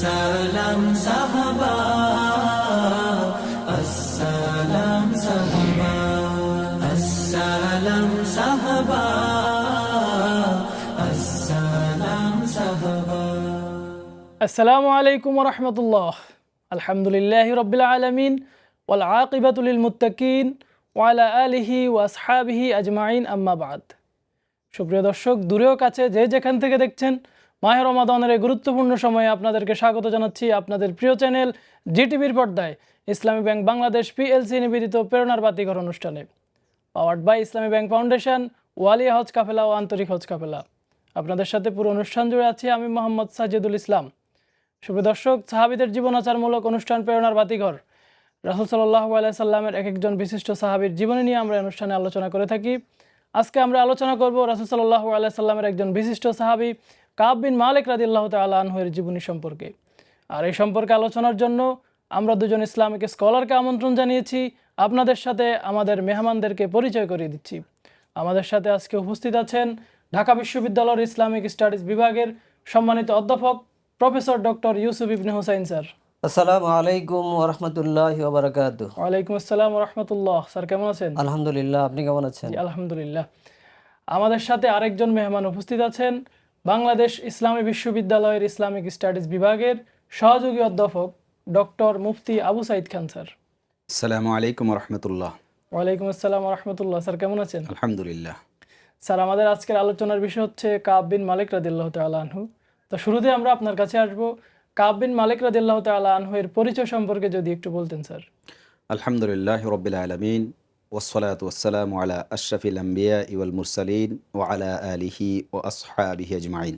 আসসালাম সাহাবা, আসসালাম সাহাবা, আসসালাম সাহাবা, আসসালাম সাহাবা। আসসালামু আলাইকুম ওয়া রাহমাতুল্লাহ। আলহামদুলিল্লাহি রাব্বিল আলামিন ওয়াল আকিবাতু লিল মুত্তাকিন ওয়া আলা আলিহি ওয়া আসহাবিহি আজমাইন, আম্মা বাদ। সুপ্রিয় দর্শক, দূরেও কাছে যে যেখান থেকে দেখছেন, মাহে রমাদানের এই গুরুত্বপূর্ণ সময়ে আপনাদেরকে স্বাগত জানাচ্ছি আপনাদের প্রিয় চ্যানেল জিটিভির পর্দায় ইসলামী ব্যাংক বাংলাদেশ পিএলসি নিবেদিত প্রেরণার বাতিঘর অনুষ্ঠানে, powered by Islami bank foundation, ওয়ালিয়া হজ কাফেলা ও আন্তরিক হজ কাফেলা। আপনাদের সাথে পুরো অনুষ্ঠান জুড়ে আছি আমি মোহাম্মদ সাজিদুল ইসলাম। সুপ্রিয় দর্শক, সাহাবীদের জীবনাচারমূলক অনুষ্ঠান প্রেরণার বাতিঘর, রাসূল সাল্লাল্লাহু আলাইহি সাল্লামের এক একজন বিশিষ্ট সাহাবীর জীবনী নিয়ে আমরা অনুষ্ঠানে আলোচনা করে থাকি। আজকে আমরা আলোচনা করব রাসূল সাল্লাল্লাহু আলাইহি সাল্লামের একজন বিশিষ্ট সাহাবী কাব বিন মালিক রাদিয়াল্লাহু তাআলা আনহু-এর জীবনী সম্পর্কে। আর এই সম্পর্কে আলোচনার জন্য আমরা দুজন ইসলামিক স্কলারকে আমন্ত্রণ জানিয়েছি। আপনাদের সাথে আমাদের মেহমানদেরকে পরিচয় করিয়ে দিচ্ছি। আমাদের সাথে আজকে উপস্থিত আছেন ঢাকা বিশ্ববিদ্যালয়ের ইসলামিক স্টাডিজ বিভাগের সম্মানিত অধ্যাপক প্রফেসর ডক্টর ইউসুফ ইবনে হুসাইন স্যার। আসসালামু আলাইকুম ওয়া রাহমাতুল্লাহি ওয়া বারাকাতুহু। ওয়ালাইকুম আসসালাম ওয়া রাহমাতুল্লাহ। স্যার কেমন আছেন? আলহামদুলিল্লাহ, আপনি কেমন আছেন? জি, আলহামদুলিল্লাহ। আমাদের সাথে আরেকজন মেহমান উপস্থিত আছেন বাংলাদেশ ইসলামী বিশ্ববিদ্যালয়ের ইসলামিক স্টাডিজ বিভাগের সহযোগী অধ্যাপক ডক্টর মুফতি আবু সাইদ খান স্যার। আসসালামু আলাইকুম রহমতুল্লাহ। ওয়ালাইকুম আসসালাম ওয়া রাহমাতুল্লাহ। স্যার কেমন আছেন? আলহামদুলিল্লাহ। স্যার, আমাদের আজকের আলোচনার বিষয় হচ্ছে কাব বিন মালিক রাদিয়াল্লাহু তাআলা আনহু। তো শুরুতে আমরা আপনার কাছে আসব, কাব বিন মালিক রাদিয়াল্লাহু তাআলা আনহু এর পরিচয় সম্পর্কে যদি একটু বলতেন স্যার। আলহামদুলিল্লাহ রব্বিল আলামিন ওয়াসসালাতু ওয়াসসালামু আলা আশরাফিল আম্বিয়া ওয়াল মুরসালিন ওয়া আলা আলিহি ওয়া আসহাবিহি আজমাইন।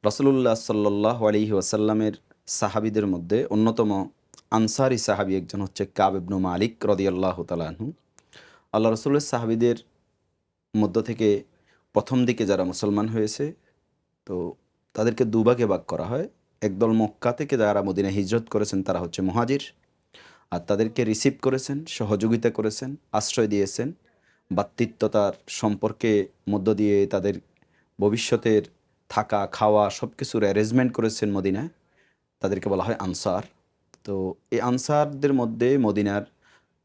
রাসূলুল্লাহ সাল্লাল্লাহু আলাইহি ওয়াসাল্লামের সাহাবীদের মধ্যে অন্যতম আনসারি সাহাবী একজন হচ্ছে কাব ইবনে মালিক রাদিয়াল্লাহু তাআলা আনহু। আল্লাহ রাসূলের সাহাবীদের মধ্য থেকে প্রথম দিকে যারা মুসলমান হয়েছে, তো তাদেরকে দুভাগে ভাগ করা হয়। একদল মক্কা থেকে যারা মদিনায় হিজরত করেছেন তারা হচ্ছে মুহাজির, আর তাদেরকে রিসিভ করেছেন, সহযোগিতা করেছেন, আশ্রয় দিয়েছেন, ভ্রাতৃত্বতার সম্পর্কে মধ্য দিয়ে তাদের ভবিষ্যতের থাকা খাওয়া সব কিছুর অ্যারেঞ্জমেন্ট করেছেন মদিনায়, তাদেরকে বলা হয় আনসার। তো এই আনসারদের মধ্যে মদিনার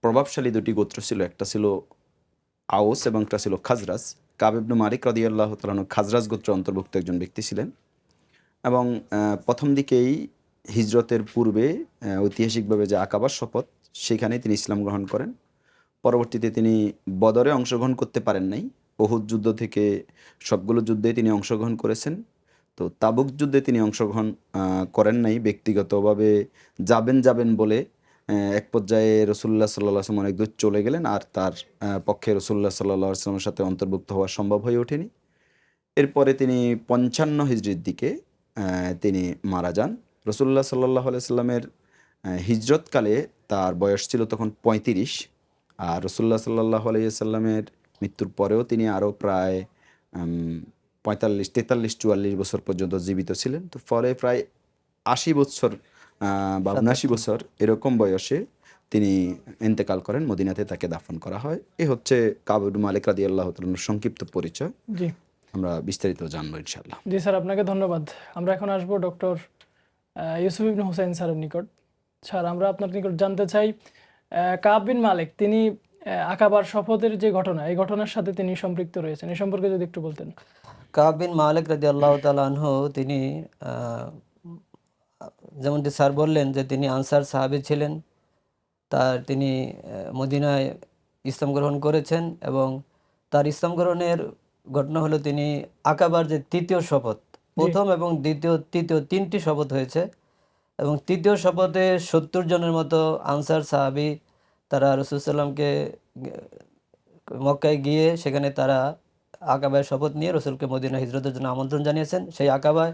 প্রভাবশালী দুটি গোত্র ছিল, একটা ছিল আউস এবং একটা ছিল খাজরাজ। কাব ইবনে মালিক রাদিয়াল্লাহু তাআলা আনহু খাজরাজ গোত্রের অন্তর্ভুক্ত একজন ব্যক্তি ছিলেন এবং প্রথম দিকেই হিজরতের পূর্বে ঐতিহাসিকভাবে যে আকাবার শপথ, সেখানে তিনি ইসলাম গ্রহণ করেন। পরবর্তীতে তিনি বদরে অংশগ্রহণ করতে পারেন নাই। উহুদ যুদ্ধ থেকে সবগুলো যুদ্ধে তিনি অংশগ্রহণ করেছেন। তো তাবুক যুদ্ধে তিনি অংশগ্রহণ করেন নাই। ব্যক্তিগতভাবে যাবেন বলে এক পর্যায়ে রাসূলুল্লাহ সাল্লাল্লাহু আলাইহি ওয়াসাল্লাম অনেক দূর চলে গেলেন, আর তার পক্ষে রাসূলুল্লাহ সাল্লাল্লাহু আলাইহি ওয়াসাল্লামের সাথে অন্তর্ভুক্ত হওয়া সম্ভব হয়ে ওঠেনি। এরপরে তিনি ৫৫ হিজরির দিকে তিনি মারা যান। রাসূলুল্লাহ সাল্লাল্লাহু আলাইহি ওয়াসাল্লামের হিজরতকালে তার বয়স ছিল তখন ৩৫, আর রাসূলুল্লাহ সাল্লাল্লাহু আলাইহি ওয়াসাল্লামের মৃত্যুর পরেও তিনি আরও প্রায় ৪৫, ৪৩, ৪৪ বছর পর্যন্ত জীবিত ছিলেন। তো ফলে প্রায় ৮০ বছর বা ৭৯ বছর এরকম বয়সে তিনি ইন্তেকাল করেন। মদিনাতে তাকে দাফন করা হয়। এ হচ্ছে কাব ইবনে মালিক রাদিয়াল্লাহু তাআলার সংক্ষিপ্ত পরিচয়। জি, আমরা বিস্তারিত জানবো ইনশাআল্লাহ। জি স্যার, আপনাকে ধন্যবাদ। আমরা এখন আসবো ডক্টর ইউসুফ ইবনে হুসাইন স্যারের নিকট। স্যার, আমরা আপনার নিকট জানতে চাই, কাব বিন মালিক তিনি আকাবার শপথের যে ঘটনা, এই ঘটনার সাথে তিনি সম্পৃক্ত রয়েছেন, এই সম্পর্কে যদি একটু বলতেন। কাব বিন মালিক রাদিয়াল্লাহু তাআলা আনহু তিনি যেমনটি স্যার বললেন যে তিনি আনসার সাহাবী ছিলেন। তিনি মদিনায় ইসলাম গ্রহণ করেছেন এবং তার ইসলাম গ্রহণের ঘটনা হলো তিনি আকাবার যে তৃতীয় শপথ, প্রথম এবং দ্বিতীয় তৃতীয় ৩টি শপথ হয়েছে এবং তৃতীয় শপথে ৭০ জনের মতো আনসার সাহাবী তারা রাসূল সাল্লামকে মক্কায় গিয়ে সেখানে তারা আকাবায় শপথ নিয়ে রসুলকে মদিনা হিজরতের জন্য আমন্ত্রণ জানিয়েছেন। সেই আকাবায়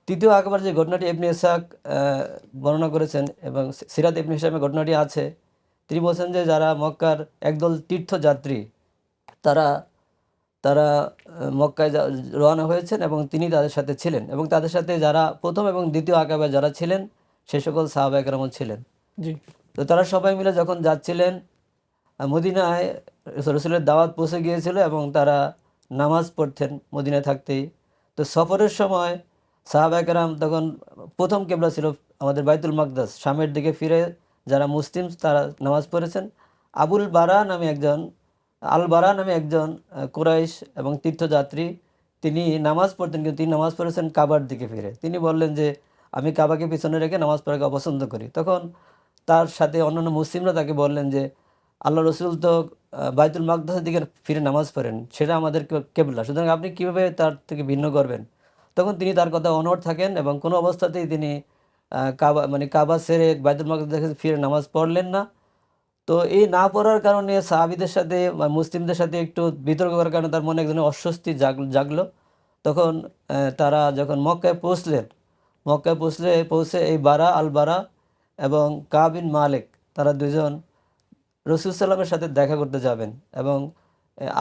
তৃতীয় আকাবার যে ঘটনাটি ইবনে ইসহাক বর্ণনা করেছেন এবং সিরাত ইবনে হিশামের ঘটনাটি আছে, তিনি বলছেন যে যারা মক্কার একদল তীর্থযাত্রী তারা তারা মক্কায় রওনা হয়েছেন এবং তিনি তাদের সাথে ছিলেন এবং তাদের সাথে যারা প্রথম এবং দ্বিতীয় আকাবায় যারা ছিলেন সে সকল সাহাবায়ে কেরাম ছিলেন। জি, তো তারা সবাই মিলে যখন যাচ্ছিলেন মদিনায়, রাসূলের দাওয়াত পৌঁছে গিয়েছিল এবং তারা নামাজ পড়তেন মদিনায় থাকতেই। তো সফরের সময় সাহাবায়ে কেরাম তখন প্রথম কিবলা ছিল আমাদের বাইতুল মাকদাস, শামের দিকে ফিরে যারা মুসলিম তারা নামাজ পড়েছেন। আল বারা নামে একজন কুরাইশ এবং তীর্থযাত্রী, তিনি নামাজ পড়তেন, কিন্তু তিনি নামাজ পড়েছেন কাবার দিকে ফিরে। তিনি বললেন যে আমি কাবাকে পিছনে রেখে নামাজ পড়াকে অপছন্দ করি। তখন তার সাথে অন্যান্য মুসলিমরা তাকে বললেন যে আল্লাহ রসুল তো বাইতুল মাকদাসের দিকে ফিরে নামাজ পড়েন, সেটা আমাদের কেবলা, সুতরাং আপনি কীভাবে তার থেকে ভিন্ন করবেন? তখন তিনি তার কথা অনড় থাকেন এবং কোনো অবস্থাতেই তিনি কাবা ছেড়ে বাইতুল মাকদাসে ফিরে নামাজ পড়লেন না। তো এই না পড়ার কারণে সাহাবীদের সাথে বা মুসলিমদের সাথে একটু বিতর্ক করার কারণে তার মনে এক ধরনের অস্বস্তি জাগলো। তখন তারা যখন মক্কায় পৌঁছে এই আল বারা এবং কাব বিন মালিক, তারা দুজন রসুল সাল্লামের সাথে দেখা করতে যাবেন এবং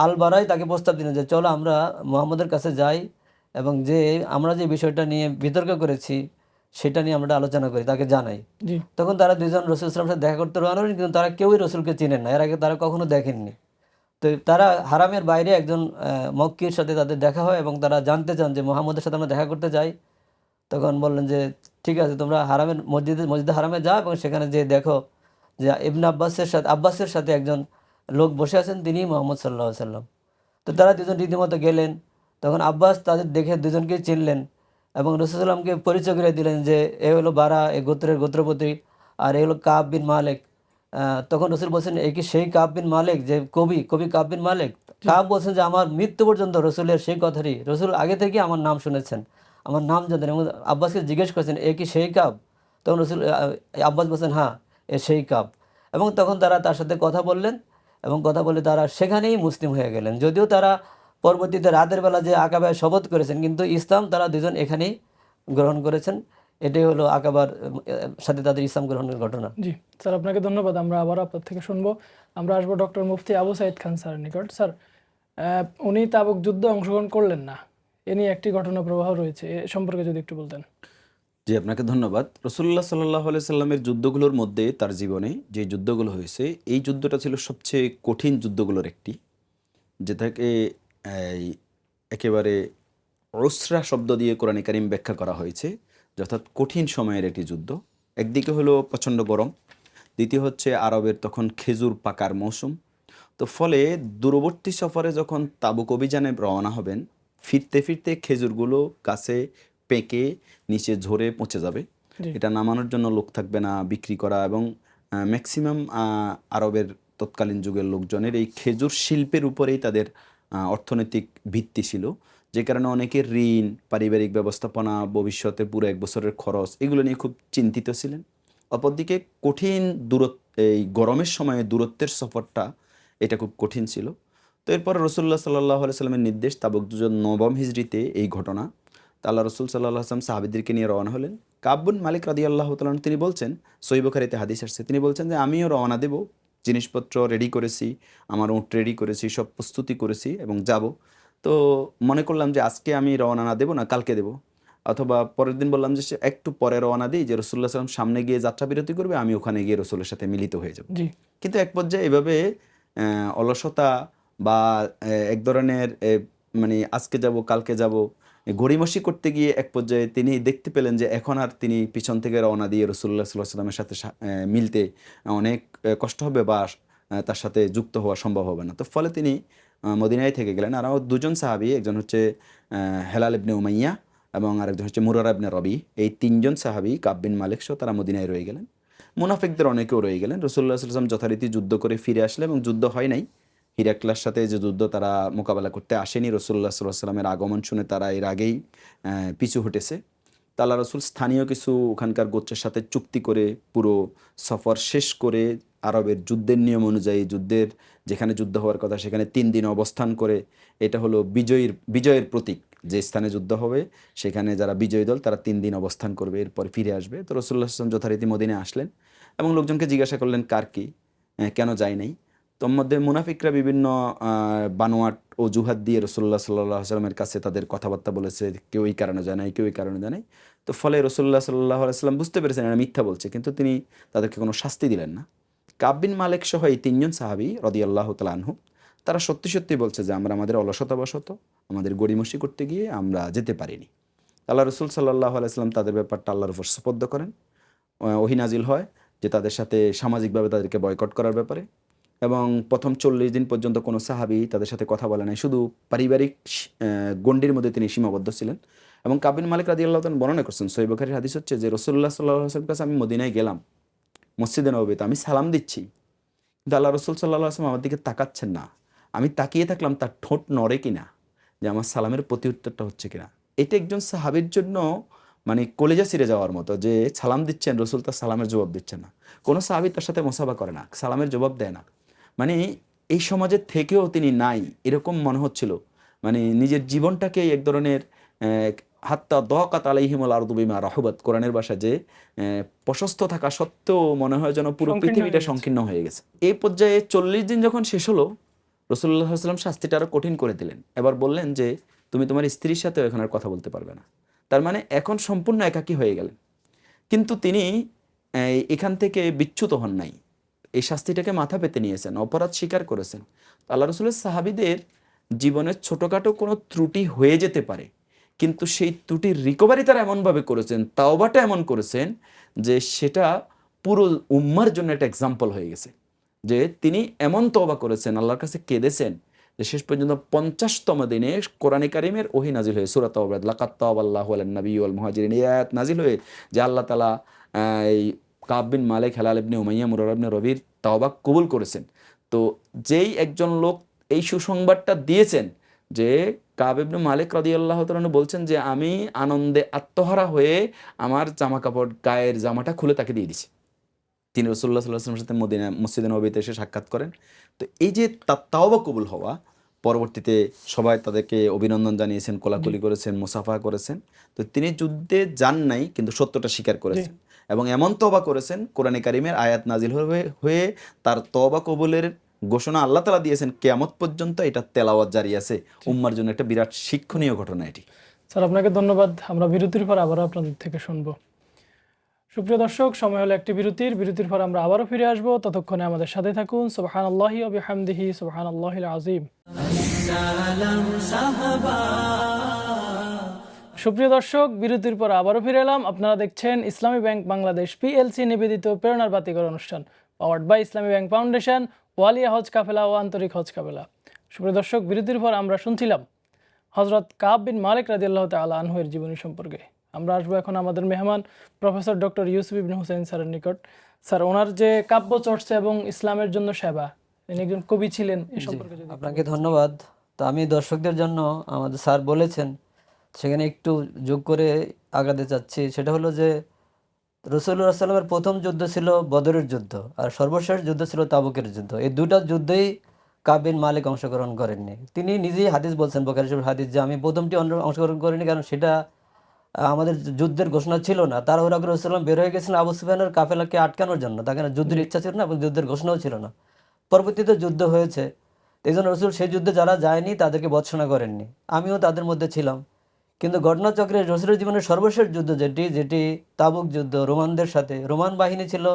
আল বারাই তাকে প্রস্তাব দিলেন যে চলো আমরা মুহাম্মদের কাছে যাই এবং যে আমরা যে বিষয়টা নিয়ে বিতর্ক করেছি সেটা নিয়ে আমরা আলোচনা করি, তাকে জানাই। জি, তখন তারা দুজন রসুল সাল্লামের সাথে দেখা করতে রওনা হলেন, কিন্তু তারা কেউই রসুলকে চিনেন না, এর আগে তারা কখনো দেখেননি। তো তারা হারামের বাইরে একজন মক্কির সাথে তাদের দেখা হয় এবং তারা জানতে চান যে মুহাম্মদের সাথে আমরা দেখা করতে যাই। তখন বললেন যে ঠিক আছে, তোমরা মসজিদে হারামে যাও এবং সেখানে যে দেখো যে ইবনে আব্বাসের সাথে একজন লোক বসে আছেন, তিনি মুহাম্মদ সাল্লাল্লাহু আলাইহি সাল্লাম। তো তারা দুজন রীতিমতো গেলেন। তখন আব্বাস তাদের দেখে দুজনকেই চিনলেন এবং রাসূল সাল্লামকে পরিচয় করে দিলেন যে এ হলো বারা, এ গোত্রের গোত্রপতি, আর এ হলো কাব বিন মালিক। তখন রাসূল বলছেন এ কি সেই কাব বিন মালিক যে কবি কাব বিন মালিক? কাব বলছেন যে আমার মৃত্যু পর্যন্ত রসুলের সেই কথারই, রসুল আগে থেকে আমার নাম শুনেছেন, আমার নাম জানতেন এবং আব্বাসকে জিজ্ঞেস করেছেন এ কি সেই কাব? তখন আব্বাস বলছেন হ্যাঁ, এ সেই কাব। এবং তখন তারা তার সাথে কথা বললেন এবং কথা বলে তারা সেখানেই মুসলিম হয়ে গেলেন। যদিও তারা পরবর্তীতে রাতের বেলা যে আকাবায় শপথ করেছেন, কিন্তু ইসলাম তারা দুজন এখানেই গ্রহণ করেছেন। এটাই হলো আকাবার সাথে তাদের ইসলাম গ্রহণের ঘটনা। জি স্যার, আপনাকে ধন্যবাদ। আমরা আবার আপনার থেকে শুনবো। আমরা আসবো ডক্টর মুফতি আবু সাঈদ খান স্যারের নিকট। স্যার, উনি তাবুক যুদ্ধে অংশগ্রহণ করলেন না, এ নিয়ে একটি ঘটনা প্রবাহ রয়েছে, এ সম্পর্কে যদি একটু বলতেন। জি, আপনাকে ধন্যবাদ। রাসূলুল্লাহ সাল্লাল্লাহু আলাইহি সাল্লামের যুদ্ধগুলোর মধ্যে তার জীবনে যে যুদ্ধগুলো হয়েছে, এই যুদ্ধটা ছিল সবচেয়ে কঠিন যুদ্ধগুলোর একটি, যেটাকে এই একেবারে উসরা শব্দ দিয়ে কোরআনে কারিম ব্যাখ্যা করা হয়েছে, অর্থাৎ কঠিন সময়ের একটি যুদ্ধ। একদিকে হলো প্রচণ্ড গরম, দ্বিতীয় হচ্ছে আরবের তখন খেজুর পাকার মৌসুম। তো ফলে দূরবর্তী সফরে যখন তাবুক অভিযানে রওনা হবেন, ফিরতে ফিরতে খেজুরগুলো গাছে পেকে নিচে ঝরে পচে যাবে। জি, এটা নামানোর জন্য লোক থাকবে না, বিক্রি করা, এবং ম্যাক্সিমাম আরবের তৎকালীন যুগের লোকজনের এই খেজুর শিল্পের উপরেই তাদের অর্থনৈতিক ভিত্তি ছিল, যে কারণে অনেকের ঋণ, পারিবারিক ব্যবস্থাপনা, ভবিষ্যতে পুরো এক বছরের খরচ, এগুলো নিয়ে খুব চিন্তিত ছিলেন। অপরদিকে কঠিন এই গরমের সময়ে দূরত্বের সফরটা, এটা খুব কঠিন ছিল। তো এরপর রাসূলুল্লাহ সাল্লাল্লাহু আলাইহি সাল্লামের নির্দেশ, তাবুক যুদ্ধ 9 হিজরিতে এই ঘটনা। তা আল্লাহ রসুল সাল্লাল্লাহু আলাইহি ওয়াসাল্লাম সাহাবীদেরকে নিয়ে রওনা হলেন। কাব বিন মালিক রাদিয়াল্লাহু তাআলা তিনি বলছেন, সহিহ বুখারীতে হাদিস আসছে, তিনি বলছেন যে আমিও রওনা দেব, জিনিসপত্র রেডি করেছি, আমার উট রেডি করেছি, সব প্রস্তুতি করেছি এবং যাব। তো মনে করলাম যে আজকে আমি রওনা না দেবো না, কালকে দেব, অথবা পরের দিন বললাম যে একটু পরে রওনা দিই, যে রাসূলুল্লাহ সাল্লাল্লাহু আলাইহি ওয়াসাল্লাম সামনে গিয়ে যাত্রা বিরতি করবে, আমি ওখানে গিয়ে রসুলের সাথে মিলিত হয়ে যাব। জি, কিন্তু এক পর্যায়ে এভাবে অলসতা বা এক ধরনের মানে আজকে যাব কালকে যাব গড়িমসি করতে গিয়ে এক পর্যায়ে তিনি দেখতে পেলেন যে এখন আর তিনি পিছন থেকে রওনা দিয়ে রাসূলুল্লাহ সাল্লাল্লাহু আলাইহি ওয়াসাল্লামের সাথে মিলতে অনেক কষ্ট হবে বা তার সাথে যুক্ত হওয়া সম্ভব হবে না। তো ফলে তিনি মদিনায় থেকে গেলেন। আর আমার দুজন সাহাবী, একজন হচ্ছে হেলাল ইবনে উমাইয়া এবং আরেকজন হচ্ছে মুরারা ইবনে রবি, এই তিনজন সাহাবী কাব বিন মালিক সহ তারা মদিনায় রয়ে গেলেন। মুনাফিকদের অনেকেও রয়ে গেলেন। রাসূলুল্লাহ সাল্লাল্লাহু আলাইহি ওয়াসাল্লাম যথারীতি যুদ্ধ করে ফিরে আসলেন এবং যুদ্ধ হয় নাই। হিরাক্লার সাথে যে যুদ্ধ তারা মোকাবেলা করতে আসেনি, রাসূলুল্লাহ সাল্লাল্লাহু আলাইহি ওয়াসাল্লামের আগমন শুনে তারা এর আগেই পিছু হটেছে। তা আল্লাহ রাসূল স্থানীয় কিছু ওখানকার গোত্রের সাথে চুক্তি করে পুরো সফর শেষ করে আরবের যুদ্ধের নিয়ম অনুযায়ী যুদ্ধের যেখানে যুদ্ধ হওয়ার কথা সেখানে 3 দিন অবস্থান করে, এটা হলো বিজয়ের প্রতীক, যে স্থানে যুদ্ধ হবে সেখানে যারা বিজয়ী দল তারা 3 দিন অবস্থান করবে, এরপর ফিরে আসবে। তো রাসূলুল্লাহ সাল্লাল্লাহু আলাইহি ওয়াসাল্লাম যথারীতি মদিনায় আসলেন এবং লোকজনকে জিজ্ঞাসা করলেন কার কি, কেন যায় নাই। তোর মধ্যে মুনাফিকরা বিভিন্ন বানোয়াট অজুহাত দিয়ে রাসূলুল্লাহ সাল্লাল্লাহু আলাইহি ওয়াসাল্লামের কাছে তাদের কথাবার্তা বলেছে, কেউ এই কারণে জানায়, কেউ এই কারণে জানায়। তো ফলে রাসূলুল্লাহ সাল্লাল্লাহু আলাইহি ওয়াসাল্লাম বুঝতে পেরেছেন এরা মিথ্যা বলছে, কিন্তু তিনি তাদেরকে কোনো শাস্তি দিলেন না। কাব বিন মালিক সহ এই 3 জন সাহাবী রাদিয়াল্লাহু তাআলা আনহু, তারা সত্যি সত্যি বলছে যে আমরা আমাদের অলসতাবশত, আমাদের গড়িমসি করতে গিয়ে আমরা যেতে পারিনি। আল্লাহ রসুল সাল্লাহ আলাইসাল্লাম তাদের ব্যাপারটা আল্লাহর উপর সুপর্দ করেন। ওহী নাজিল হয় যে তাদের সাথে সামাজিকভাবে তাদেরকে বয়কট করার ব্যাপারে, এবং প্রথম 40 দিন পর্যন্ত কোনো সাহাবি তাদের সাথে কথা বলে নাই, শুধু পারিবারিক গণ্ডির মধ্যে তিনি সীমাবদ্ধ ছিলেন। এবং কাব বিন মালিক রাদিয়াল্লাহু তাআলা বর্ণনা করছেন, সহিহ বুখারীর হাদিস হচ্ছে যে রাসূলুল্লাহ সাল্লাল্লাহু আলাইহি ওয়াসাল্লামের কাছে আমি মদিনায় গেলাম, মসজিদে নববীতে আমি সালাম দিচ্ছি, কিন্তু আল্লাহ রসুল সাল্লাল্লাহু আলাইহি ওয়াসাল্লাম আমার দিকে তাকাচ্ছেন না। আমি তাকিয়ে থাকলাম তার ঠোঁট নড়ে কিনা, যে আমার সালামের প্রতি উত্তরটা হচ্ছে কিনা। এটা একজন সাহাবীর জন্য মানে কলেজা ছিঁড়ে যাওয়ার মতো, যে সালাম দিচ্ছেন, রসুল তার সালামের জবাব দিচ্ছেন না। কোনো সাহাবী তার সাথে মুসাফা করে না, সালামের জবাব দেয় না। মানে এই সমাজের থেকেও তিনি নাই এরকম মনে হচ্ছিল। মানে নিজের জীবনটাকে এক ধরনের হাত্তা দাকাত আলাইহিমুল আরদু বিমা রাহুবাত, কোরআনের ভাষা, যে প্রশস্ত থাকা সত্ত্বেও মনে হয় যেন পুরো পৃথিবীটা সংকীর্ণ হয়ে গেছে। এই পর্যায়ে 40 দিন যখন শেষ হলো, রাসূলুল্লাহ সাল্লাল্লাহু আলাইহি ওয়াসাল্লাম শাস্তিটা আরো কঠিন করে দিলেন। এবার বললেন যে তুমি তোমার স্ত্রীর সাথেও এখন আর কথা বলতে পারবে না। তার মানে এখন সম্পূর্ণ একাকী হয়ে গেলেন। কিন্তু তিনি এখান থেকে বিচ্যুত হন নাই, এই শাস্তিটাকে মাথা পেতে নিয়েছেন, অপরাধ স্বীকার করেছেন। আল্লাহ রসুলের সাহাবীদের জীবনের ছোটোখাটো কোনো ত্রুটি হয়ে যেতে পারে, কিন্তু সেই ত্রুটির রিকভারি তারা এমনভাবে করেছেন, তাওবাটা এমন করেছেন যে সেটা পুরো উম্মার জন্য একটা এক্সাম্পল হয়ে গেছে। যে তিনি এমন তওবা করেছেন, আল্লাহর কাছে কেঁদেছেন, যে শেষ পর্যন্ত 50তম দিনে কোরআনে কারিমের ওহী নাজিল হয়ে সূরা তাওবা, লাকাদ তাওবাল্লাহু আলান নবী ওয়াল মুহাজিরিন, এই আয়াত নাজিল হয়ে যে আল্লাহ তাআলা এই কাব বিন মালিক, হেলাল ইবনে উমাইয়া, মুরারা ইবনে রবির তাওবা কবুল করেছেন। তো যেই একজন লোক এই সুসংবাদটা দিয়েছেন, যে কাব ইবনে মালিক রাদিয়াল্লাহু তাআলা বলছেন যে আমি আনন্দে আত্মহারা হয়ে আমার জামা কাপড়, গায়ের জামাটা খুলে তাকে দিয়ে দিছি। তিনি রাসূলুল্লাহ সাল্লাল্লাহু আলাইহি ওয়াসাল্লামের সাথে মদিনা মসজিদে নববীতে এসে সাক্ষাৎ করেন। তো এই যে তাওবা কবুল হওয়া, পরবর্তীতে সবাই তাদেরকে অভিনন্দন জানিয়েছেন, কোলাকুলি করেছেন, মুসাফা করেছেন। তো তিনি যুদ্ধে যান নাই, কিন্তু সত্যটা স্বীকার করেছেন এবং এমন তওবা করেছেন, কোরআনে কারিমের আয়াত নাজিল হয়ে তার তওবা কবুলের ঘোষণা আল্লাহ তাআলা দিয়েছেন। কিয়ামত পর্যন্ত এটা তেলাওয়াত জারি আছে, উম্মার জন্য একটা বিরাট শিক্ষণীয় ঘটনা এটি। স্যার আপনাকে ধন্যবাদ। আমরা বিরতির পর আবারও আপনাদের থেকে শুনবো। সুপ্রিয় দর্শক, সময় হলো একটি বিরতির পর আমরা আবারও ফিরে আসবো। ততক্ষণে আমাদের সাথে থাকুন। সুবহানাল্লাহি ওয়া বিহামদিহি, সুবহানাল্লাহিল আযীম। সুপ্রিয় দর্শক, বিরতির পর আবারও ফিরে এলাম। আপনারা দেখছেন ইসলামী ব্যাংক বাংলাদেশ পিএলসি নিবেদিত প্রেরণার বাতিঘর অনুষ্ঠান, powered by Islami bank foundation, ওয়ালিয়া হজ কাফেলা ও আন্তরিক হজ কাফেলা। সুপ্রিয় দর্শক, বিরতির পর আমরা শুনছিলাম হযরত কাব বিন মালিক রাদিয়াল্লাহু তাআলা আনহু এর জীবনী সম্পর্কে। আমরা আসবো এখন আমাদের মেহমান প্রফেসর ডক্টর ইউসুফ ইবনে হুসাইন স্যারের নিকট। স্যার, ওনার যে কাব্য চর্চা এবং ইসলামের জন্য সেবা, তিনি একজন কবি ছিলেন, এই সম্পর্কে যদি আপনাকে ধন্যবাদ। তো আমি দর্শকদের জন্য আমাদের স্যার বলেছেন, সেখানে একটু যোগ করে আগাতে চাচ্ছি। সেটা হলো যে রাসূলুল্লাহ সাল্লামের প্রথম যুদ্ধ ছিল বদরের যুদ্ধ, আর সর্বশেষ যুদ্ধ ছিল তাবুকের যুদ্ধ। এই দুটো যুদ্ধেই কাব বিন মালিক অংশগ্রহণ করেননি। তিনি নিজেই হাদিস বলছেন, বুখারী শরীফের হাদিস, যে আমি প্রথমটি অংশগ্রহণ করিনি, কারণ সেটা আমাদের যুদ্ধের ঘোষণা ছিল না। তাড়াহুড়া করে রাসূলুল্লাহ বের হয়ে গেছিলেন আবু সুফিয়ানের কাফেলাকে আটকানোর জন্য, তাকে যুদ্ধের ইচ্ছা ছিল না এবং যুদ্ধের ঘোষণাও ছিল না। পরবর্তীতে যুদ্ধ হয়েছে, এই জন্য রাসূল সেই যুদ্ধে যারা যায়নি তাদেরকে ভর্ৎসনা করেননি, আমিও তাদের মধ্যে ছিলাম। কিন্তু ঘটনাচক্রে রাসূলের জীবনের সর্বশেষ যুদ্ধ যেটি তাবুক যুদ্ধ, রোমানদের সাথে, রোমান বাহিনী ছিল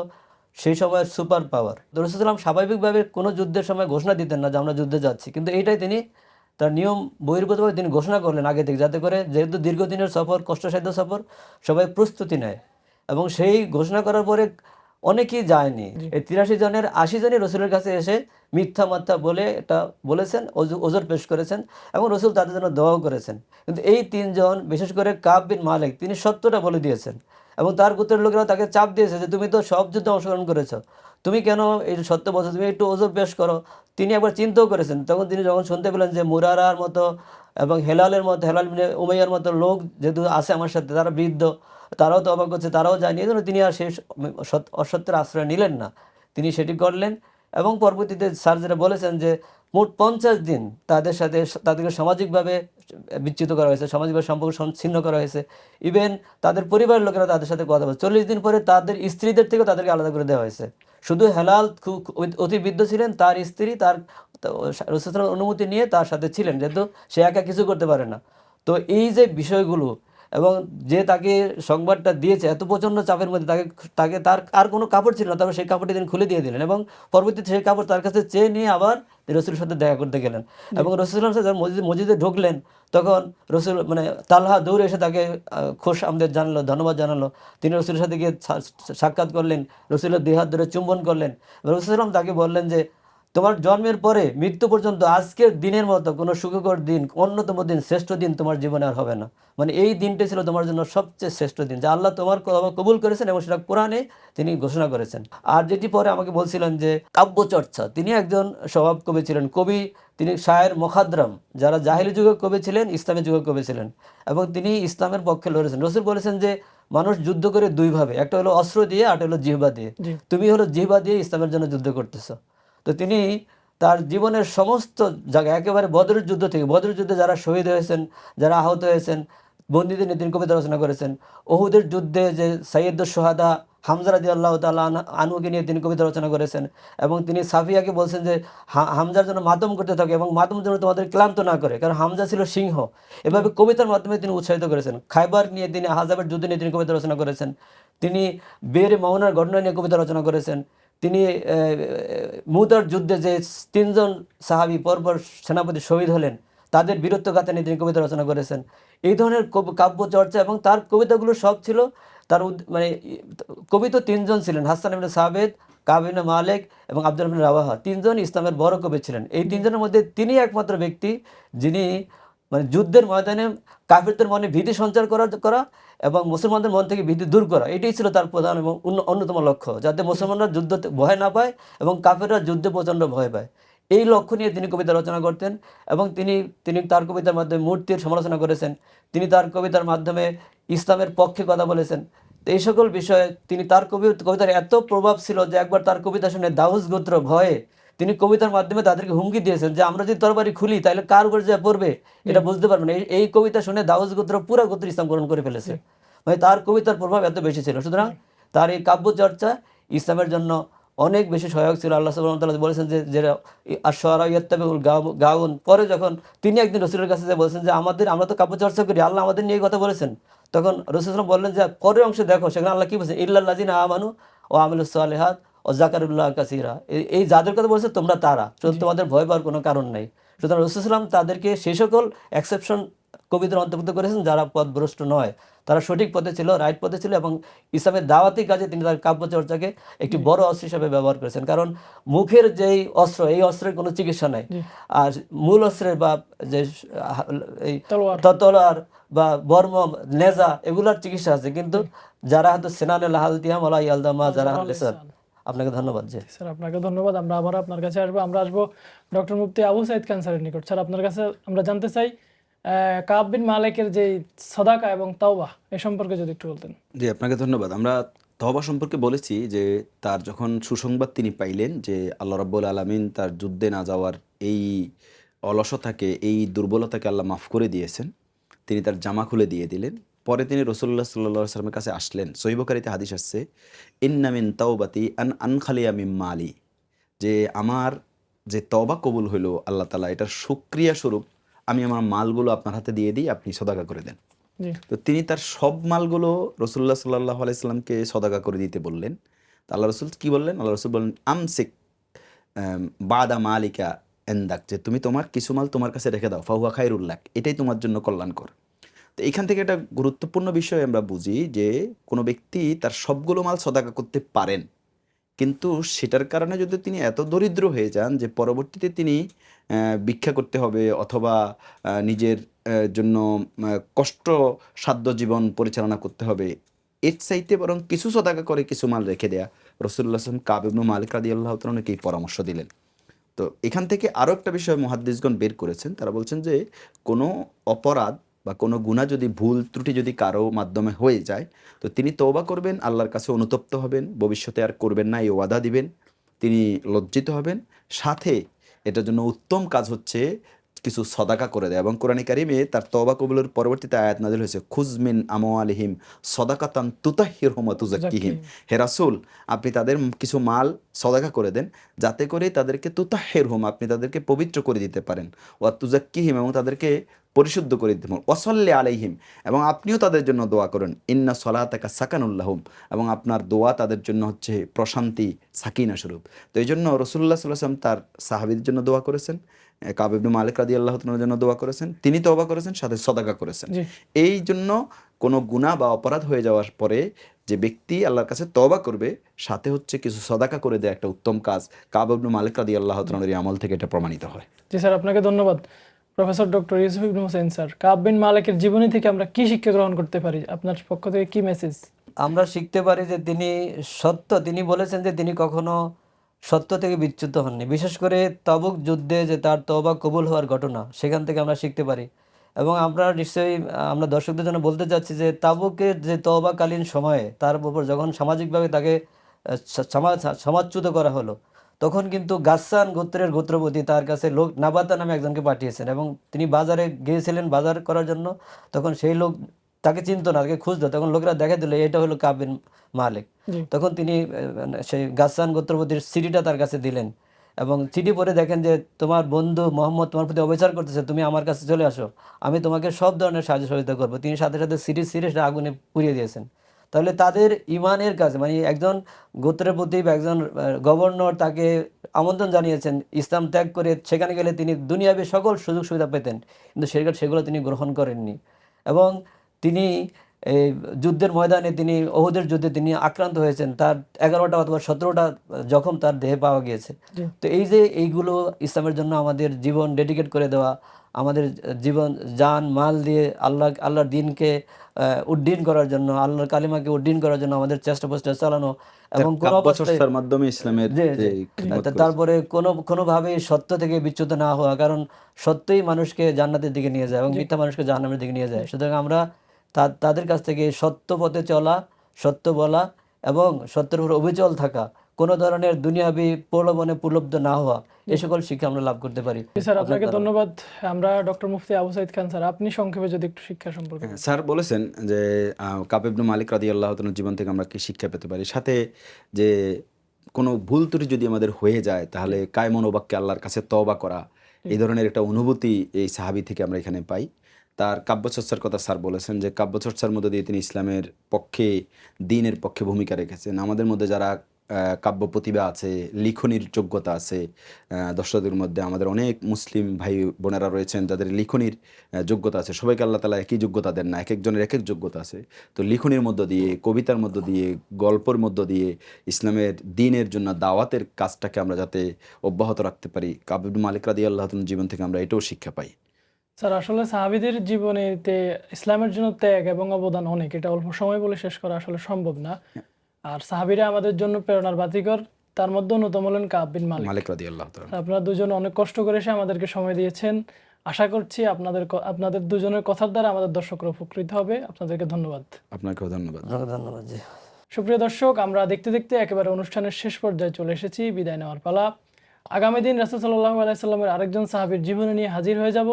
সেই সময়ের সুপার পাওয়ার। রাসূল সাল্লাল্লাহু স্বাভাবিকভাবে কোনো যুদ্ধের সময় ঘোষণা দিতেন না যে আমরা যুদ্ধে যাচ্ছি, কিন্তু এইটাই তিনি তার নিয়ম বহির্গতভাবে তিনি ঘোষণা করলেন আগে থেকে, যাতে করে যেহেতু দীর্ঘদিনের সফর, কষ্টসাধ্য সফর, সবাই প্রস্তুতি নেয়। এবং সেই ঘোষণা করার পরে অনেকেই যায়নি। এই 83 জনের 80 জনই রসুলের কাছে এসে মিথ্যা বলে এটা বলেছেন, ওজর পেশ করেছেন এবং রসুল তাদের জন্য দোয়াও করেছেন। কিন্তু এই 3 জন, বিশেষ করে কাব বিন মালিক, তিনি সত্যটা বলে দিয়েছেন এবং তার গোত্রের লোকেরাও তাকে চাপ দিয়েছে যে তুমি তো সব যুদ্ধে অংশগ্রহণ করেছো, তুমি কেন এই সত্য বলছো, তুমি একটু ওজর পেশ করো। তিনি একবার চিন্তাও করেছেন, তখন তিনি যখন শুনতে পেলেন যে মুরারার মতো এবং হেলালের মতো, হেলাল বিন উমাইয়ার মতো লোক যেহেতু আছে আমার সাথে, তারা বৃদ্ধ, তারাও তো অবাক করছে, তারাও যায়নি, এই জন্য তিনি আর সেই অসত্যের আশ্রয় নিলেন না, তিনি সেটি করলেন। এবং পরবর্তীতে স্যার যেটা বলেছেন যে মোট 50 দিন তাদেরকে সামাজিকভাবে বিচ্যুত করা হয়েছে, সামাজিকভাবে সম্পর্ক ছিন্ন করা হয়েছে। ইভেন তাদের পরিবারের লোকেরা তাদের সাথে কথা বলে। 40 দিন পরে তাদের স্ত্রীদের থেকেও তাদেরকে আলাদা করে দেওয়া হয়েছে। শুধু হেলাল খুব অতি বৃদ্ধ ছিলেন, তার স্ত্রী তার রাসূলের অনুমতি নিয়ে তার সাথে ছিলেন, যেহেতু সে একা কিছু করতে পারে না। তো এই যে বিষয়গুলো, এবং যে তাকে সংবাদটা দিয়েছে এত প্রচণ্ড চাপের মধ্যে তাকে তাকে তার আর কোনো কাপড় ছিল না, তবে সেই কাপড়টি তিনি খুলে দিয়ে দিলেন এবং পরবর্তীতে সেই কাপড় তার কাছে চেয়ে নিয়ে আবার রসুলের সাথে দেখা করতে গেলেন এবং রসুলের সাথে মসজিদে ঢুকলেন, তখন রসুল মানে তালহা দৌড়ে এসে তাকে খোশ আমদের জানালো, ধন্যবাদ জানালো। তিনি রসুলের সাথে গিয়ে সাক্ষাৎ করলেন, রসুলের দুই হাত ধরে চুম্বন করলেন। রসুলাম তাকে বললেন যে তোমার জন্মের পরে মৃত্যু পর্যন্ত আজকের দিনের মতো কোনো সুখকর দিন, অন্যতম দিন, শ্রেষ্ঠ দিন তোমার জীবনে আর হবে না। মানে এই দিনটাই ছিল তোমার জন্য সবচেয়ে শ্রেষ্ঠ দিন, যা আল্লাহ তোমার কথা কবুল করেছেন এবং সেটা কোরআনে তিনি ঘোষণা করেছেন। আর যেটি পরে আমাকে বলছিলেন যে কাব্যচর্চা, তিনি একজন স্বভাব কবি ছিলেন, কবি, তিনি শায়ের মুখাদ্রাম, যারা জাহিলি যুগে কবি ছিলেন, ইসলামের যুগে কবি ছিলেন এবং তিনি ইসলামের পক্ষে লড়েছেন। রসুল বলেছেন যে মানুষ যুদ্ধ করে দুইভাবে, একটা হলো অস্ত্র দিয়ে, আর একটা হলো জিহ্বা দিয়ে। তুমি হলো জিহ্বা দিয়ে ইসলামের জন্য যুদ্ধ করতেছ। তো তিনি তার জীবনের সমস্ত জায়গায় একেবারে বদরের যুদ্ধ থেকে, বদরের যুদ্ধে যারা শহীদ হয়েছেন, যারা আহত হয়েছেন, বন্দীদের নিয়ে তিনি কবিতা রচনা করেছেন। ওহুদের যুদ্ধে যে সাইয়্যিদুশ শুহাদা হামজা রাদিয়াল্লাহু তাআলা আনহুকে নিয়ে তিনি কবিতা রচনা করেছেন এবং তিনি সাফিয়াকে বলছেন যে হামজার জন্য মাতম করতে থাকে এবং মাতম যেন তোমাদের ক্লান্ত না করে, কারণ হামজা ছিল সিংহ। এভাবে কবিতার মাধ্যমে তিনি উৎসাহিত করেছেন। খাইবার নিয়ে তিনি, আহজাবের যুদ্ধ নিয়ে তিনি কবিতা রচনা করেছেন। তিনি বেরে মাউনার ঘটনা নিয়ে কবিতা রচনা করেছেন। তিনি মুতার যুদ্ধে যে 3 জন সাহাবী পরপর সেনাপতি শহীদ হলেন, তাদের বীরত্ব গাথা নিয়ে তিনি কবিতা রচনা করেছেন। এই ধরনের কাব্য চর্চা এবং তার কবিতাগুলো সব ছিল তার মানে কবি তো 3 জন ছিলেন, হাসান ইবনে সাবিত, কাব ইবনে মালিক এবং আব্দুল্লাহ ইবনে রাওয়াহা। 3 জন ইসলামের বড় কবি ছিলেন। এই 3 জনের মধ্যে তিনি একমাত্র ব্যক্তি যিনি মানে যুদ্ধের ময়দানে কাফিরদের মনে ভীতি সঞ্চার করা এবং মুসলমানদের মন থেকে ভীতি দূর করা, এটাই ছিল তার প্রধান এবং অন্যতম লক্ষ্য, যাতে মুসলমানরা যুদ্ধ ভয় না পায় এবং কাফিররা যুদ্ধে প্রচণ্ড ভয় পায়। এই লক্ষ্য নিয়ে তিনি কবিতা রচনা করতেন এবং তিনি তার কবিতার মাধ্যমে মূর্তির সমালোচনা করেছেন। তিনি তার কবিতার মাধ্যমে ইসলামের পক্ষে কথা বলেছেন। তো এই সকল বিষয়ে তিনি তার কবিতার এত প্রভাব ছিল যে একবার তার কবিতা শুনে দাউস গোত্র ভয়ে তিনি কবিতার মাধ্যমে তাদেরকে হুমকি দিয়েছেন যে আমরা যদি তরবারি খুলি তাহলে কার উপর যা পড়বে এটা বুঝতে পারবেন। এই কবিতা শুনে দাউস গোত্র পুরো গোত্র ইসলাম গ্রহণ করে ফেলেছে। মানে তার কবিতার প্রভাব এত বেশি ছিল। সুতরাং তার এই কাব্য চর্চা ইসলামের জন্য অনেক বেশি সহায়ক ছিল। আল্লাহ সুবহানাহু ওয়া তাআলা বলেছেন যে যারা আশ-শুআরা ইয়াত্তাবিউল গাউন, পরে যখন তিনি একদিন রাসূলের কাছে বলেছেন যে আমরা তো কাব্য চর্চা করি, আল্লাহ আমাদের নিয়ে কথা বলেছেন। তখন রাসূল সাল্লাল্লাহু আলাইহি ওয়াসাল্লাম বললেন যে পরের অংশে দেখো, সেখানে আল্লাহ কি বলেছেন, ইল্লাল্লাযিনা আমানু ওয়া আমিলুস সালিহাত ও যাকারুল্লাহ কাসীরা। এই যাদের কথা বলছে তোমরা তারা, তোমাদের ভয় পাওয়ার কোনো কারণ নাই। সুতরাং রাসূল সাল্লাল্লাহু আলাইহি ওয়াসাল্লাম তাদেরকে সেই সকল এক্সেপশন কবিদের অন্তর্ভুক্ত করেছেন যারা পথভ্রষ্ট নয়, তারা সঠিক পথে ছিল, রাইট পথে ছিল এবং ইসলামের দাওয়াতি কাজে তিনি তার কাব্য চর্চাকে একটি বড় অস্ত্র হিসেবে ব্যবহার করেছেন। কারণ মুখের যেই অস্ত্র, এই অস্ত্রের কোনো চিকিৎসা নাই, আর মূল অস্ত্রের বা যে এই তলোয়ার বা বর্ম, নেজা, এগুলার চিকিৎসা আছে, কিন্তু যারা হয়তো সেনানে লাহাল তিয়াম আলা ইয়ালদামা যারা হালেসার। আপনাকে ধন্যবাদ। জি স্যার, আপনাকে ধন্যবাদ। আমরা আবার আপনার কাছে আসবো। আমরা আসবো ডক্টর মুফতি আবু সাঈদ খান স্যারের নিকট। স্যার, আপনার কাছে আমরা জানতে চাই কাব বিন মালিকের যে সাদাকা এবং তাওবা, এই সম্পর্কে যদি একটু বলতেন। জি, আপনাকে ধন্যবাদ। আমরা তওবা সম্পর্কে বলেছি যে তার যখন সুসংবাদ তিনি পাইলেন যে আল্লাহ রাব্বুল আলামিন তার যুদ্ধে না যাওয়ার এই অলসতাকে, এই দুর্বলতাকে আল্লাহ মাফ করে দিয়েছেন, তিনি তার জামা খুলে দিয়ে দিলেন। পরে তিনি রাসূলুল্লাহ সাল্লাল্লাহু আলাইহি ওয়াসাল্লামের কাছে আসলেন। সহিহ বুখারীতে হাদিস আসছে, ইন্না মিন তাওবাতি আন আনখালিয়া মিন মালি, যে আমার যে তওবা কবুল হইল আল্লাহ তাআলা, এটার শুকরিয়া স্বরূপ আমি আমার মালগুলো আপনার হাতে দিয়ে দিই, আপনি সদাকা করে দেন। তো তিনি তার সব মালগুলো রাসূলুল্লাহ সাল্লাল্লাহু আলাইহি সাল্লামকে সদাকা করে দিতে বললেন। তো আল্লাহ রাসূল কি বললেন? আল্লাহ রাসূল বললেন, আমসিক বাদা মালিকা ইনদাক, যে তুমি তোমার কিছু মাল তোমার কাছে রেখে দাও, ফাহুয়া খায়রুল লাক, এটাই তোমার জন্য কল্যাণকর। তো এখান থেকে একটা গুরুত্বপূর্ণ বিষয় আমরা বুঝি যে কোনো ব্যক্তি তার সবগুলো মাল সদাকা করতে পারেন, কিন্তু সেটার কারণে যদি তিনি এত দরিদ্র হয়ে যান যে পরবর্তীতে তিনি ভিক্ষা করতে হবে অথবা নিজের জন্য কষ্টসাধ্য জীবন পরিচালনা করতে হবে, এর চাইতে বরং কিছু সদাকা করে কিছু মাল রেখে দেয়া। রাসূলুল্লাহ সাল্লাল্লাহু আলাইহি ওয়াসাল্লাম কাব ইবনে মালিক রাদিয়াল্লাহু তাআলা এই পরামর্শ দিলেন। তো এখান থেকে আরও একটা বিষয় মুহাদ্দিসগণ বের করেছেন। তারা বলছেন যে কোনো অপরাধ বা কোনো গুনাহ যদি, ভুল ত্রুটি যদি কারো মাধ্যমে হয়ে যায়, তো তিনি তওবা করবেন, আল্লাহর কাছে অনুতপ্ত হবেন, ভবিষ্যতে আর করবেন না এই ওয়াদা দিবেন, তিনি লজ্জিত হবেন। সাথে এটার জন্য উত্তম কাজ হচ্ছে কিছু সদাকা করে দেয়। এবং কোরআনে কারিমে তার তওবা কবুলের পরবর্তীতে আয়াত নাযিল হয়েছে, খুয মিন আমওয়ালিহিম সাদাকাতান তুতাহহিরহুম ওয়া তুযাক্কিহিম। হে রাসূল, আপনি তাদের কিছু মাল সদাকা করে দেন যাতে করে তাদেরকে তুতাহহিরহুম, আপনি তাদেরকে পবিত্র করে দিতে পারেন, ওয়া তুযাক্কিহিম, এবং তাদেরকে পরিশুদ্ধ করে দিতে ওয়াসাল্লি আলাইহিম, এবং আপনিও তাদের জন্য দোয়া করুন, ইন্না সলাতাকা সাকানুল্লাহুম, এবং আপনার দোয়া তাদের জন্য হচ্ছে প্রশান্তি, সাকিনা স্বরূপ। তো এই জন্য রাসূলুল্লাহ সাল্লাল্লাহু আলাইহি ওয়াসাল্লাম তার সাহাবীদের জন্য দোয়া করেছেন, কাব ইবনে মালিক রাদিয়াল্লাহু তাআলার জন্য দোয়া করেছেন, তিনি তওবা করেছেন, সাথে সদাকা করেছেন। জি। এই জন্য কোনো গুনাহ বা অপরাধ হয়ে যাওয়ার পরে যে ব্যক্তি আল্লাহর কাছে তওবা করবে, সাথে হচ্ছে কিছু সদাকা করে দেয়, একটা উত্তম কাজ। কাব ইবনে মালিক রাদিয়াল্লাহু তাআলার এই আমল থেকে এটা প্রমাণিত হয়। জি স্যার, আপনাকে ধন্যবাদ। প্রফেসর ডক্টর ইউসুফ ইবনে হোসেন স্যার, কাব বিন মালিকের জীবনী থেকে আমরা কি শিক্ষা গ্রহণ করতে পারি? আপনার পক্ষ থেকে কি মেসেজ? আমরা শিখতে পারি যে তিনি বলেছেন যে তিনি কখনো সত্য থেকে বিচ্যুত হননি। বিশেষ করে তাবুক যুদ্ধে যে তার তওবা কবুল হওয়ার ঘটনা, সেখান থেকে আমরা শিখতে পারি। এবং আমরা নিশ্চয়ই আমরা দর্শকদের জন্য বলতে চাচ্ছি যে তাবুকের যে তওবাকালীন সময়ে তার উপর যখন সামাজিকভাবে তাকে সমাজচ্যুত করা হলো, তখন কিন্তু গাসসান গোত্রের গোত্রপতি তার কাছে লোক নাবাতা নামে একজনকে পাঠিয়েছেন, এবং তিনি বাজারে গিয়েছিলেন বাজার করার জন্য। তখন সেই লোক তাকে চিনতো না, তাকে খুঁজতো। তখন লোকেরা দেখা দিল এটা হলো কাব বিন মালিক। তখন তিনি সেই গাসসান গোত্রপতির চিঠিটা তার কাছে দিলেন, এবং চিঠি পড়ে দেখেন যে তোমার বন্ধু মোহাম্মদ তোমার প্রতি অবিচার করতেছে, তুমি আমার কাছে চলে আসো, আমি তোমাকে সব ধরনের সাহায্য সহযোগিতা করবো। তিনি সাথে সাথে সিরিজ আগুনে পুড়িয়ে দিয়েছেন। তাহলে তাদের ইমানের কাছে, মানে একজন গোত্রের প্রতি বা একজন গভর্নর তাকে আমন্ত্রণ জানিয়েছেন ইসলাম ত্যাগ করে, সেখানে গেলে তিনি দুনিয়াবী সকল সুযোগ সুবিধা পেতেন, কিন্তু সেগুলো তিনি গ্রহণ করেননি। এবং তিনি এই যুদ্ধের ময়দানে, তিনি ওহুদের যুদ্ধে তিনি আক্রান্ত হয়েছেন, তার 11টা অথবা 17টা জখম তার দেহে পাওয়া গিয়েছে। তো এইগুলো ইসলামের জন্য আমাদের জীবন ডেডিকেট করে দেওয়া, আমাদের জীবন জান মাল দিয়ে আল্লাহর দিনকে উড্ডীন করার জন্য, আল্লাহর কালিমাকে উড্ডীন করার জন্য আমাদের চেষ্টা চালানো, এবং কোনো অবস্থায় মাধ্যমে ইসলামের তারপরে কোনোভাবে সত্য থেকে বিচ্যুত না হওয়া, কারণ সত্যই মানুষকে জান্নাতের দিকে নিয়ে যায় এবং মিথ্যা মানুষকে জাহান্নামের দিকে নিয়ে যায়। সুতরাং আমরা তাদের কাছ থেকে সত্য পথে চলা, সত্য বলা এবং সত্যের উপর অবিচল থাকা, কোনো ধরনের দুনিয়াবি প্রলোভনে প্রলুব্ধ না হওয়া, এই সকল শিক্ষা আমরা লাভ করতে পারি। স্যার, আপনাকে ধন্যবাদ। আমরা ডক্টর মুফতি আবু সাঈদ খান স্যার, আপনি সংক্ষেপে যদি একটু শিক্ষা সম্পর্কে। স্যার বলেছেন যে কাব ইবনে মালিক রাদিয়াল্লাহু তাআলার জীবন থেকে আমরা কি শিক্ষা পেতে পারি, সাথে যে কোনো ভুল ত্রুটি যদি আমাদের হয়ে যায়, তাহলে কায় মনোবাক্যে আল্লাহর কাছে তওবা করা, এই ধরনের একটা অনুভূতি এই সাহাবী থেকে আমরা এখানে পাই। তার কাব্যচর্চার কথা স্যার বলেছেন যে কাব্যচর্চার মধ্যে দিয়ে তিনি ইসলামের পক্ষে, দ্বীনের পক্ষে ভূমিকা রেখেছেন। আমাদের মধ্যে যারা কাব্য প্রতিভা আছে, লিখনির যোগ্যতা আছে, দর্শকদের মধ্যে আমাদের অনেক মুসলিম ভাই বোনেরা রয়েছেন যাদের লিখনির যোগ্যতা আছে। সবাইকে আল্লাহ তাআলা একই যোগ্যতা দেন না, এক একজনের এক এক যোগ্যতা আছে। তো লিখনির মধ্য দিয়ে, কবিতার মধ্য দিয়ে, গল্পের মধ্য দিয়ে ইসলামের দ্বীনের জন্য দাওয়াতের কাজটাকে আমরা যাতে অব্যাহত রাখতে পারি, কাব ইবনে মালিক রাদিয়াল্লাহু তাআলার জীবন থেকে আমরা এটাও শিক্ষা পাই। স্যার, আসলে সাহাবীদের জীবনেতে ইসলামের জন্য ত্যাগ এবং অবদান অনেক, এটা অল্প সময় বলে শেষ করা আসলে সম্ভব না। আর সাহাবীরা আমাদের জন্য প্রেরণার বাতিঘর, তার মধ্যে অন্যতম হলেন কাব বিন মালিক রাদিয়াল্লাহু তাআলা। আপনারা দুজন অনেক কষ্ট করে এসে আমাদেরকে সময় দিয়েছেন। আশা করছি আপনাদের দুজনের কথার দ্বারা আমাদের দর্শকরা উপকৃত হবে। আপনাদেরকে ধন্যবাদ। আপনাকেও ধন্যবাদ। ধন্যবাদ। জি, সুপ্রিয় দর্শক, আমরা দেখতে দেখতে একেবারে অনুষ্ঠানের শেষ পর্যায়ে চলে এসেছি, বিদায় নেওয়ার পালা। আগামী দিন রাসূল সাল্লাল্লাহু আলাইহি সাল্লামের আরেকজন সাহাবীর জীবনী নিয়ে হাজির হয়ে যাব।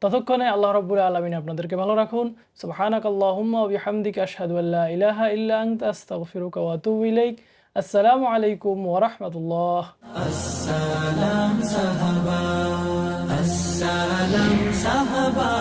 ততক্ষণে আল্লাহ রাব্বুল আলামিন আপনাদেরকে ভালো রাখুন। সুবহানাকাল্লাহুম্মা ওয়া বিহামদিকা আশহাদু আল্লা ইলাহা ইল্লা আনতা আস্তাগফিরুকা ওয়া আতুবু ইলাইক। আসসালামু আলাইকুম ওয়া রাহমাতুল্লাহ। আসসালাম সাহাবা, আসসালাম সাহাবা।